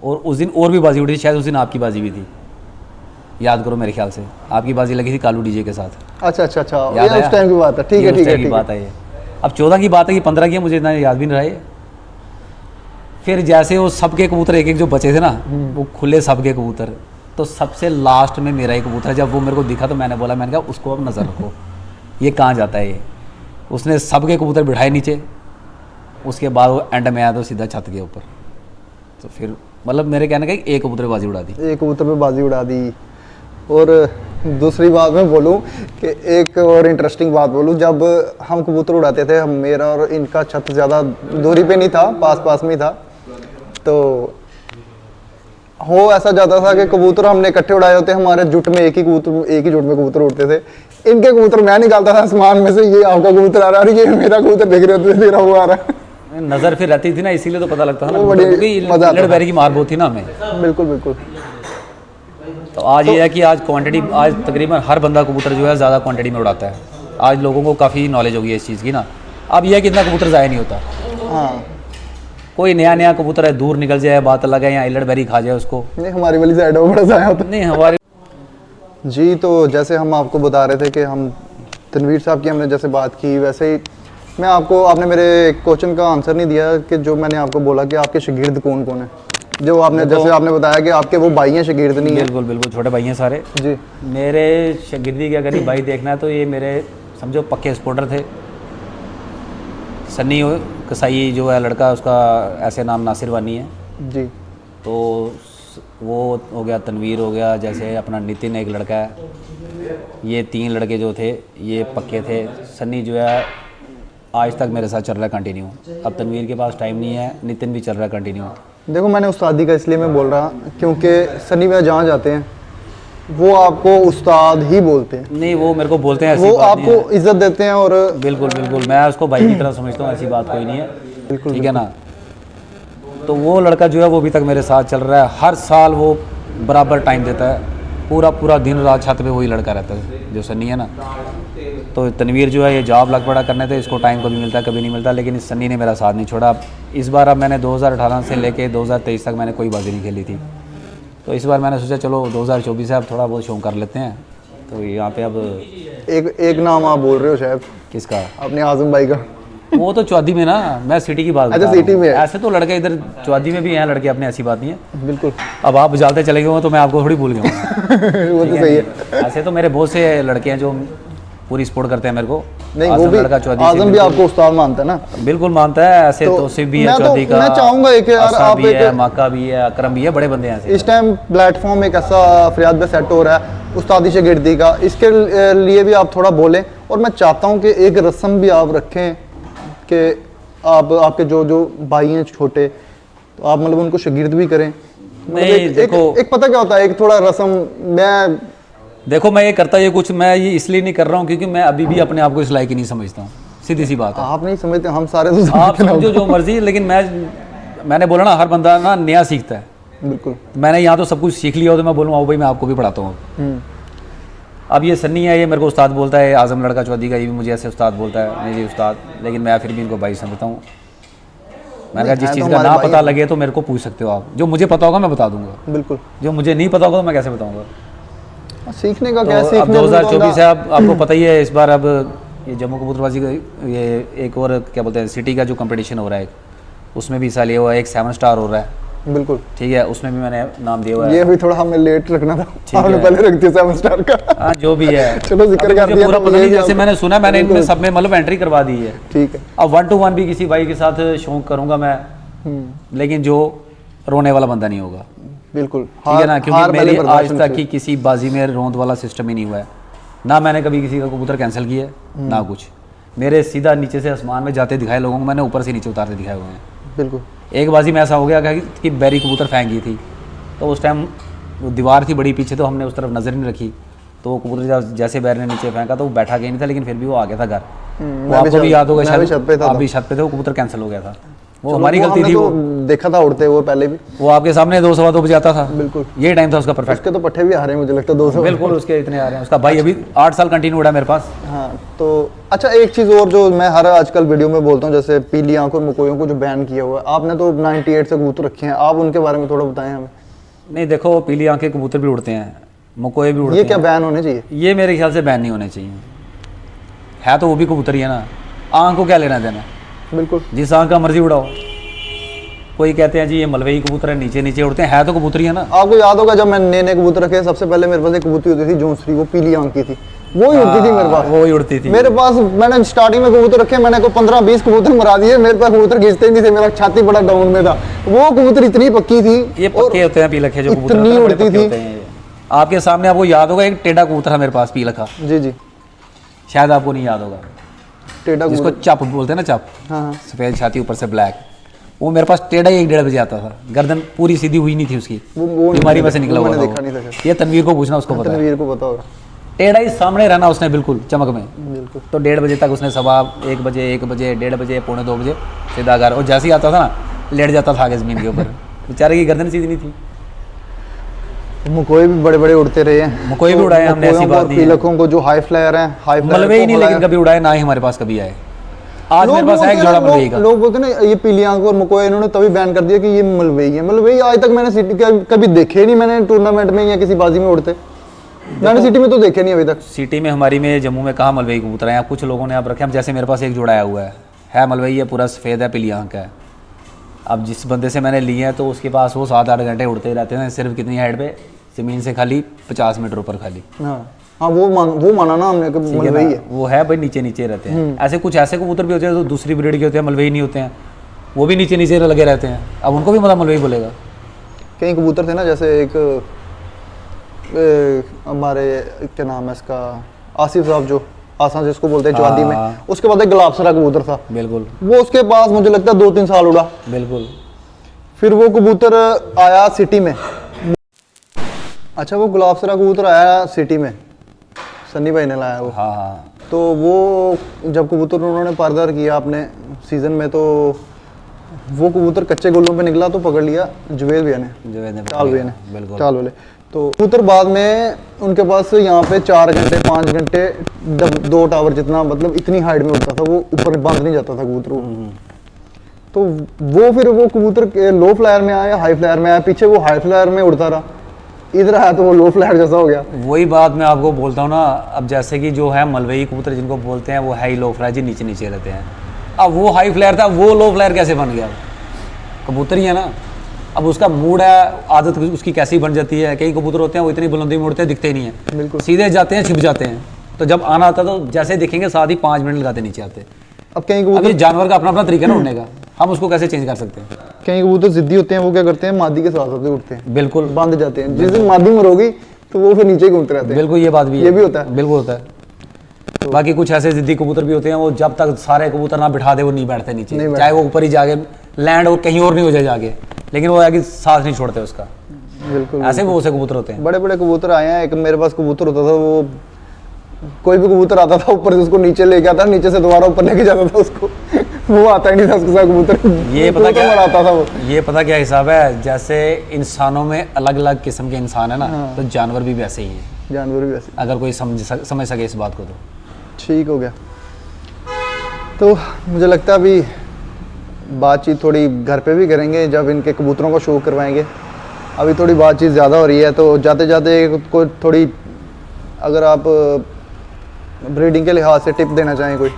और उस दिन और भी बाजी उठी थी, शायद उस दिन आपकी बाजी भी थी, याद करो, मेरे ख्याल से आपकी बाजी लगी थी कालू डीजे के साथ। अच्छा, ये उस टाइम की बात है। ठीक है बात है ये। अब 14 की बात है कि 15 की है, मुझे इतना याद भी नहीं रहा है। फिर जैसे वो सबके कबूतर एक जो बचे थे ना, वो खुले सबके कबूतर, तो सबसे लास्ट में मेरा ही कबूतर, जब वो मेरे को दिखा तो मैंने कहा उसको अब नज़र रखो, ये कहाँ जाता है ये। उसने सबके कबूतर बिठाए नीचे, उसके बाद वो एंड में आया तो सीधा छत के ऊपर। तो फिर मतलब मेरे कहने का एक कबूतर पे बाजी उड़ा दी, एक कबूतर पे बाजी उड़ा दी। और दूसरी बात मैं बोलूं कि एक और इंटरेस्टिंग बात बोलूं, जब हम कबूतर उड़ाते थे, हम मेरा और इनका छत ज़्यादा दूरी पे नहीं था, पास में ही था। तो हो ऐसा जाता था कि कबूतर हमने इकट्ठे उड़ाए होते, हमारे जुट में एक ही जुट में कबूतर उड़ते थे। इनके कबूतर मैं निकालता था आसमान में से, ये आपका कबूतर आ रहा है, ये मेरा कबूतर देख रहे होते थे, मेरा वो आ रहा है। नजर फिर रहती थी ना, इसीलिए तो पता लगता था ना, बड़ी बैरी की मार बहुत थी ना हमें। बिल्कुल। तो आज ये है कि आज क्वांटिटी, आज तकरीबन हर बंदा कबूतर जो है ज़्यादा क्वांटिटी में उड़ाता है। आज लोगों को काफ़ी नॉलेज होगी इस चीज़ की ना। अब यह है कि इतना कबूतर ज़ाया नहीं होता। हाँ, कोई नया कबूतर है, दूर निकल जाए, बात अलग है, या इल्लड़ बैरी खा जाए उसको, नहीं हमारी वाली साइड है वो बड़ा ज़ाया होता नहीं हमारे। जी, तो जैसे हम आपको बता रहे थे कि हम तनवीर साहब की हमने जैसे बात की, वैसे ही मैं आपको, आपने मेरे क्वेश्चन का आंसर नहीं दिया कि जो मैंने आपको बोला कि आपके शागिर्द कौन कौन है, जो आपने जैसे आपने बताया कि आपके वो भाई हैं, शागिर्द नहीं है। बिल्कुल छोटे भाई हैं सारे जी। मेरे शागिर्दी के अगर ही भाई देखना है तो ये मेरे समझो पक्के सपोर्टर थे। सन्नी कसाई जो है लड़का, उसका ऐसे नाम नासिर वानी है जी। तो वो हो गया, तनवीर हो गया, जैसे अपना नितिन एक लड़का है। ये 3 लड़के जो थे ये पक्के थे। सन्नी जो है आज तक मेरे साथ चल रहा है कंटिन्यू। अब तनवीर के पास टाइम नहीं है, नितिन भी चल रहा है कंटिन्यू। देखो मैंने उस्तादी का इसलिए मैं बोल रहा क्योंकि सनी भैया जहाँ जाते हैं वो आपको उस्ताद ही बोलते हैं। नहीं, वो मेरे को बोलते हैं, ऐसी वो बात नहीं आपको है। इज्जत देते हैं और बिल्कुल बिल्कुल, मैं उसको भाई की तरह समझता हूँ, ऐसी बात कोई नहीं है। बिल्कुल ठीक है ना। तो वो लड़का जो है वो अभी तक मेरे साथ चल रहा है, हर साल वो बराबर टाइम देता है, पूरा पूरा दिन रात छत पे वही लड़का रहता है जो सन्नी है ना। तो तनवीर जो है ये जॉब लग पड़ा करने थे, इसको टाइम कभी मिलता है कभी नहीं मिलता, लेकिन इस सन्नी ने मेरा साथ नहीं छोड़ा। इस बार अब मैंने 2018 से लेके 2023 तक मैंने कोई बाजी नहीं खेली थी, तो इस बार मैंने सोचा चलो 2024 से अब थोड़ा बहुत शौक कर लेते हैं। तो यहाँ पे अब एक नाम आप बोल रहे हो शायद, किसका? अपने आजम भाई का। वो तो चौधरी में ना, मैं सिटी की बात अच्छा, बता रहा सिटी हूँ। में है। ऐसे तो लड़के इधर चौधरी में भी हैं लड़के अपने, ऐसी बात नहीं है। बिल्कुल अब आप जाते चले गए हो तो मैं आपको थोड़ी भूल गया हूँ। वो तो सही है। ऐसे तो मेरे बहुत से लड़के हैं जो पूरी सपोर्ट करते हैं मेरे को। नहीं वो आजम भी लड़का चौधरी से आजम भी बिल्कुल- आपको उस्ताद मानता है ना। बिल्कुल मानता है। ऐसे तो तौसीफ भी है मैं तो- चौधरी का, मैं चाहूंगा एक यार असद आप भी है, एक- माका भी है, अकरम भी है, बड़े बंदे हैं ऐसे। इस टाइम प्लेटफॉर्म एक ऐसा फरियाद में सेट हो रहा है उस्तादी शागिर्दी का, इसके लिए भी आप थोड़ा बोलें। और मैं चाहता हूँ कि एक रस्म भी आप रखें कि आप आपके जो भाई हैं छोटे, तो आप मतलब उनको शागिर्द भी करें। मतलब नहीं, एक पता क्या होता है, एक थोड़ा रस्म मैं देखो मैं ये करता ये कुछ मैं ये इसलिए नहीं कर रहा हूँ क्योंकि मैं अभी भी अपने आप को इस लायक ही नहीं समझता हूँ, सीधी सी बात है। आप नहीं समझते, हम सारे तो आप समझते हैं। समझो जो मर्जी, लेकिन मैंने बोला ना हर बंदा ना नया सीखता है। बिल्कुल। मैंने यहाँ तो सब कुछ सीख लिया हो तो मैं बोलूँ आओ भाई मैं आपको भी पढ़ाता हूँ। अब ये सन्नी है, ये मेरे को उस्ताद बोलता है, आजम लड़का चौधरी का ये भी मुझे ऐसे उस्ताद बोलता है, नहीं जी उस्ताद, लेकिन मैं फिर भी इनको भाई समझता हूँ। मैंने कहा जिस है चीज़ तो का हमारे ना भाई पता हैं। लगे तो मेरे को पूछ सकते हो आप, जो मुझे पता होगा मैं बता दूंगा, बिल्कुल। जो मुझे नहीं पता होगा तो मैं कैसे बताऊंगा। सीखने का तो क्या अब सीखने 2024 है, अब आपको पता ही है इस बार अब ये जम्मू कबूतरबाजी का ये एक और क्या बोलते हैं सिटी का जो कंपटीशन हो रहा है, उसमें भी हिस्सा लिया हुआ है, एक 7 स्टार हो रहा है। बिल्कुल। ठीक है, उसमें भी मैंने नाम दिया हुआ ये है। भी थोड़ा हमें लेट रखना था, आपने है। पहले रख दिया 7 स्टार का। हाँ जो भी है, चलो जिक्र अभी कर मुझे दिया पूरा तो पता नहीं, ये भी जैसे आप- मैंने सुना मैंने इनमें बिल्कुल। सब में मतलब एंट्री करवा दी है। ठीक है। अब 1 to 1 भी किसी भाई के साथ शौक करूंगा मैं, लेकिन जो रोने वाला बंदा नहीं होगा। बिल्कुल। ठीक है ना, हार क्योंकि पहले मेरी बर्दाश्त आज तक की किसी बाजी में रोंद वाला सिस्टम ही नहीं हुआ है। ना मैंने कभी किसी का कबूतर कैंसिल किया है ना कुछ। मेरे सीधा नीचे से आसमान में जाते दिखाए लोगों को मैंने, ऊपर से नीचे उतारते दिखाए हुए हैं। बिल्कुल। एक बाजी में ऐसा हो गया कि बैरी कबूतर फेंक गई थी, तो उस टाइम वो दीवार थी बड़ी पीछे, तो हमने उस तरफ नज़र नहीं रखी, तो वो कबूतर जैसे बैर ने नीचे फेंका तो वो बैठा गया नहीं था, लेकिन फिर भी वो आ गया था घर। वो मैं भी आपको भी छत- याद होगा मैं भी छत पे शायद, था आप तो। भी छत पे थे, वो कबूतर कैंसिल हो गया था। वो चलो, हमारी गलती हमने थी। तो वो देखा था उड़ते हुए पहले भी। वो आपके सामने 2 सवा 2 बजे आता था। बिल्कुल। ये टाइम था उसका परफेक्ट। उसके तो पट्टे भी आ रहे हैं मुझे लगता है 200। बिल्कुल उसके इतने आ रहे हैं। उसका भाई अभी 8 साल कंटिन्यू उड़ा मेरे पास। हाँ तो अच्छा, एक चीज़ और जो मैं हर आजकल वीडियो में बोलता हूँ, जैसे पीली आंखों और मकोइयों को जो बैन किया हुआ है, आपने तो 98 से कबूतर रखे हैं, आप उनके बारे में थोड़ा बताएं हमें। नहीं देखो, पीली आंखें कबूतर भी उड़ते हैं, मकोए भी उड़ते ये हैं। क्या बैन होने चाहिए? ये मेरे ख्याल से बैन नहीं होने चाहिए। है तो वो भी कबूतर ही है ना, आंख को क्या लेना देना। बिल्कुल। जिस आंख का मर्जी उड़ाओ। कोई कहते हैं जी ये मलवई कबूतर है, नीचे नीचे उड़ते हैं, है तो कबूतर ही है ना। आपको याद होगा जब मैं नए नए कबूतर रखे, सबसे पहले मेरे पास एक कबूतरी होती थी जोंसरी, वो पीली आंख की थी, वो ही उड़ती थी मेरे पास। वो ही उड़ती थी। मेरे पास मैंने स्टार्टिंग में कबूतर रखे, मैंने को 15-20 कबूतर मरा दिए, मेरे पास कबूतर खींचते ही नहीं थे, मेरा छाती बड़ा डाउन में था। वो कबूतर इतनी पक्की थी, ये पक्के होते हैं पीलखे जो कबूतर इतनी होते हैं, बड़े उड़ती पक्के थी। होते हैं ये। आपके सामने आपको याद होगा एक टेढ़ा कबूतर है मेरे पास पीलखा, जी जी, शायद आपको नहीं याद होगा, टेढ़ा जिसको कबूतर। चप बोलते हैं ना, चप। हाँ हाँ। सफेद छाती ऊपर से ब्लैक, वो मेरे पास टेढ़ा ही 1-1.5 बजे आता था, गर्दन पूरी सीधी हुई नहीं थी उसकी, वो नहीं बीमारी में देखा, से निकला वो हुआ मैंने था देखा नहीं था वो। शायद। ये तनवीर को पूछना, उसको पता है। तनवीर को पता होगा। टेढ़ा ही सामने रहना उसने बिल्कुल चमक में। बिल्कुल। तो 1:30 बजे तक उसने सवा 1 बजे 1:30 बजे 1:45 बजे सीधा घर, और जैसे ही आता था ना लेट जाता था आगे ज़मीन के ऊपर। बेचारे की गर्दन सीधी नहीं थी। मकोए भी बड़े बड़े उड़ते रहे हैं। मकोए भी उड़ाए हमने, ऐसी मकोयों को बात और नहीं है। पीलकों को जो हाई फ्लायर हैं, हाई फ्लायर मलबे ही को नहीं लेकिन उड़ाया। कभी उड़ाए ना ही हमारे पास कभी आए। आज लोग मेरे पास है एक बोलते जोड़ा हैं ना, मलबई का। लोग बोलते हैं ना ये पीली आंख और मकोए इन्होंने तभी बैन कर दिया कि ये मलबई है। मलबई आज तक मैंने सिटी कभी देखे नहीं, मैंने टूर्नामेंट में या किसी बाजी में उड़ते मैंने सिटी में तो देखे नहीं अभी तक। सिटी में हमारी में जम्मू में कहाँ मलबई कबूतर हैं, कुछ लोगों ने अब रखे हैं। जैसे मेरे पास एक जोड़ा आया हुआ है मलबई है, पूरा सफ़ेद है, पीली आंख का है। अब जिस बंदे से मैंने लिए हैं तो उसके पास वो 7-8 घंटे उड़ते ही रहते हैं, सिर्फ कितनी हाइट पे, ज़मीन से खाली 50 मीटर ऊपर खाली। हाँ हाँ, वो माना ना हमने कि ठीक है मलबई ना? है। वो है भाई, नीचे नीचे रहते हैं। ऐसे कुछ ऐसे कबूतर भी होते हैं जो दूसरी ब्रीड के होते हैं, मलबई नहीं होते हैं, वो भी नीचे नीचे लगे रहते हैं। अब उनको भी मतलब मलबई बोलेगा। कई कबूतर थे ना, जैसे एक हमारे क्या नाम है इसका, आसिफ साहब जो आसान जिसको बोलते हैं चौदी में। हाँ। उसके बाद एक गुलाबसरा कबूतर था, बिल्कुल वो उसके पास मुझे लगता है 2-3 साल उड़ा। बिल्कुल। फिर वो कबूतर आया सिटी में। अच्छा, वो गुलाबसरा कबूतर आया सिटी में, सन्नी भाई ने लाया वो। हाँ हाँ तो वो जब कबूतर उन्होंने पारदार किया अपने सीज़न में, तो वो कबूतर कच्चे गुल्लों पे निकला तो पकड़ लिया जुवेद भैया ने, जुवेद ने चाल भैया ने, बिल्कुल। चाल वाले। तो कबूतर बाद में उनके पास यहाँ पे 4 घंटे 5 घंटे 2 टावर जितना, मतलब इतनी हाइट में उड़ता था वो, ऊपर बांध नहीं जाता था कबूतर वो। तो वो फिर वो कबूतर लो फ्लायर में आया, हाई फ्लायर में आया, पीछे वो हाई फ्लायर में उड़ता रहा, इधर आया तो वो लो फ्लायर जैसा हो गया। वही बात मैं आपको बोलता हूँ ना, अब जैसे कि जो है मलवई कबूतर जिनको बोलते हैं वो हाई लो फ्लायर जी, नीचे नीचे रहते हैं। अब वो हाई फ्लायर था, वो लो फ्लायर कैसे बन गया? कबूतर ही है ना। अब उसका मूड है, आदत उसकी कैसी बन जाती है। कई कबूतर होते हैं वो इतनी बुलंदी में उड़ते हैं, दिखते ही नहीं है, बिल्कुल सीधे जाते हैं, छिप जाते हैं। तो जब आना आता तो जैसे दिखेंगे साथ ही 5 मिनट लगाते नीचे आते। अब कहीं अब ये कबूतर जानवर का अपना अपना तरीका है ना उड़ने का, हम उसको कैसे चेंज कर सकते हैं? कहीं कबूतर जिद्दी होते हैं, वो क्या करते हैं, मादी के साथ साथ उठते हैं, बिल्कुल बांध जाते हैं। जिस दिन मादी मरोगी तो वो फिर नीचे ही घूमते रहते हैं। बिल्कुल, ये बात भी है, ये भी होता है। बिल्कुल होता है। बाकी कुछ ऐसे जिद्दी कबूतर भी होते हैं, वो जब तक सारे कबूतर ना बिठा दे वो नहीं बैठते नीचे, नहीं चाहे वो ऊपर ही जाके लैंड और कहीं और नहीं हो जाए जाके, लेकिन वो है कि साथ नहीं छोड़ते उसका। बिल्कुल ऐसे बहुत से कबूतर होते हैं। बड़े बड़े कबूतर आए हैं। एक मेरे पास कबूतर होता था, वो कोई भी कबूतर आता था ऊपर से उसको नीचे लेके आता, नीचे से दोबारा ऊपर लेके जाता था उसको वो आता ही नहीं था उसके साथ कबूतर। ये पता क्या आता था वो। ये पता क्या हिसाब है, जैसे इंसानों में अलग अलग किस्म के इंसान है ना, हाँ। तो जानवर भी वैसे ही हैं, जानवर भी वैसे। अगर कोई समझ सके इस बात को तो। ठीक हो गया। तो मुझे लगता है अभी बातचीत थोड़ी घर पे भी करेंगे जब इनके कबूतरों का शो करवाएंगे। अभी थोड़ी बातचीत ज़्यादा हो रही है, तो जाते जाते कोई थोड़ी, अगर आप ब्रीडिंग के लिहाज से टिप देना चाहें कोई।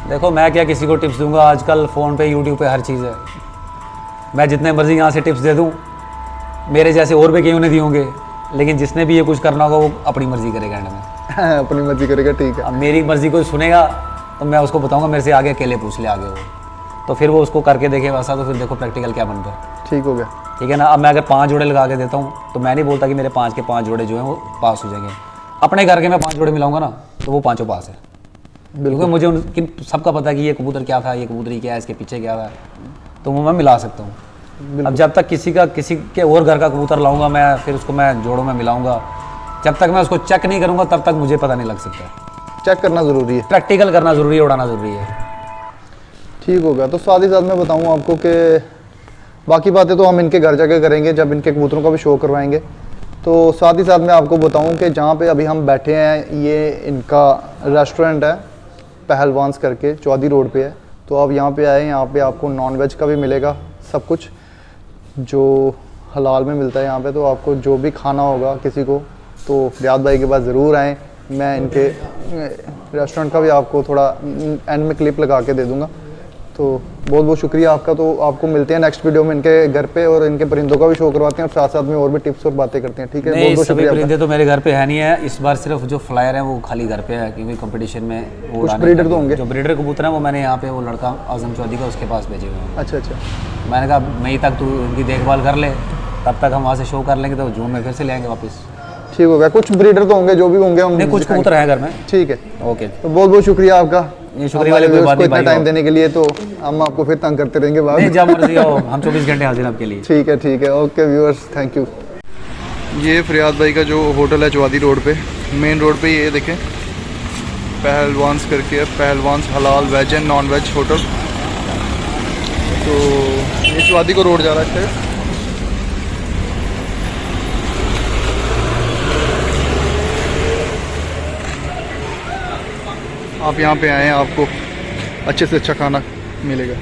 देखो मैं क्या किसी को टिप्स दूंगा, आजकल फ़ोन पे यूट्यूब पे हर चीज़ है। मैं जितने मर्जी यहाँ से टिप्स दे दूँ, मेरे जैसे और भी कहीं ने दिए होंगे, लेकिन जिसने भी ये कुछ करना होगा वो अपनी मर्जी करेगा एंड में। अपनी मर्जी करेगा, ठीक है। अब मेरी मर्जी कोई सुनेगा तो मैं उसको बताऊंगा मेरे से आगे अकेले पूछ ले आगे वो, तो फिर वो उसको करके देखे वैसा, तो फिर देखो प्रैक्टिकल क्या बनता है। ठीक हो गया। ठीक है ना। अब मैं अगर 5 जोड़े लगा के देता हूँ तो मैं नहीं बोलता कि मेरे 5 के 5 जोड़े जो हैं वो पास हो जाएंगे। अपने घर के मैं 5 जोड़े मिलाऊंगा ना तो वो 5 पास है, क्योंकि मुझे उनकी सबका पता है कि ये कबूतर क्या था, ये कबूतरी क्या है, इसके पीछे क्या था, तो वो मैं मिला सकता हूँ। अब जब तक किसी के और घर का कबूतर लाऊंगा मैं, फिर उसको मैं जोड़ों में मिलाऊंगा, जब तक मैं उसको चेक नहीं करूंगा तब तक मुझे पता नहीं लग सकता। चेक करना ज़रूरी है, प्रैक्टिकल करना ज़रूरी है, उड़ाना ज़रूरी है। ठीक हो गया। तो साथ ही साथ मैं बताऊँ आपको कि बाकी बातें तो हम इनके घर जाके करेंगे जब इनके कबूतरों का भी शो करवाएंगे। तो साथ ही साथ मैं आपको बताऊं कि जहाँ पे अभी हम बैठे हैं ये इनका रेस्टोरेंट है, पहलवान्स करके, चौधरी रोड पे है। तो आप यहाँ पे आए, यहाँ पे आपको नॉन वेज का भी मिलेगा, सब कुछ जो हलाल में मिलता है यहाँ पे। तो आपको जो भी खाना होगा किसी को, तो फरियाद भाई के पास ज़रूर आएँ। मैं इनके रेस्टोरेंट का भी आपको थोड़ा एंड में क्लिप लगा के दे दूँगा। तो बहुत बहुत शुक्रिया आपका। तो आपको मिलते हैं नेक्स्ट वीडियो में इनके घर पे, और इनके परिंदों का भी शो करवाते हैं, और साथ साथ में और भी टिप्स और बातें करते हैं। ठीक है, बहुत बहुत सभी शुक्रिया। परिंदे तो मेरे घर पे है नहीं है इस बार, सिर्फ जो फ्लायर है वो खाली घर पे है, क्योंकि कंपटीशन में वो कुछ उड़ाने ब्रीडर का- तो होंगे। जो ब्रीडर कबूतर है वो मैंने यहाँ पे वो लड़का आजम चौधरी का उसके पास भेजे हुए हैं। अच्छा अच्छा, मैंने कहा मई तक तू उनकी देखभाल कर ले, तब तक हम वहाँ से शो कर लेंगे, तो जून में फिर से ले आएंगे वापस। ठीक हो गया। कुछ ब्रीडर तो होंगे, जो भी होंगे हम नहीं, कुछ दिखाएंगे। कबूतर है घर में। ठीक है, ओके, तो बहुत बहुत शुक्रिया आपका। ये शुक्रिया वाली कोई हमारे बात viewers को नहीं इतना भाई। टाइम देने के लिए। तो हम आपको फिर तंग करते रहेंगे बाद नहीं में। जब मर्जी आओ, हम 24 घंटे हाजिर हैं आपके लिए। ठीक है। Okay viewers, thank you. ये फरियाद भाई का जो होटल है चौधरी रोड पे, मेन रोड पे, ये देखें पहलवान्स करके, पहलवान्स हलाल veg and non veg hotel. तो ये चौधरी को रोड जा रहा है। आप यहाँ पे आए हैं, आपको अच्छे से अच्छा खाना मिलेगा।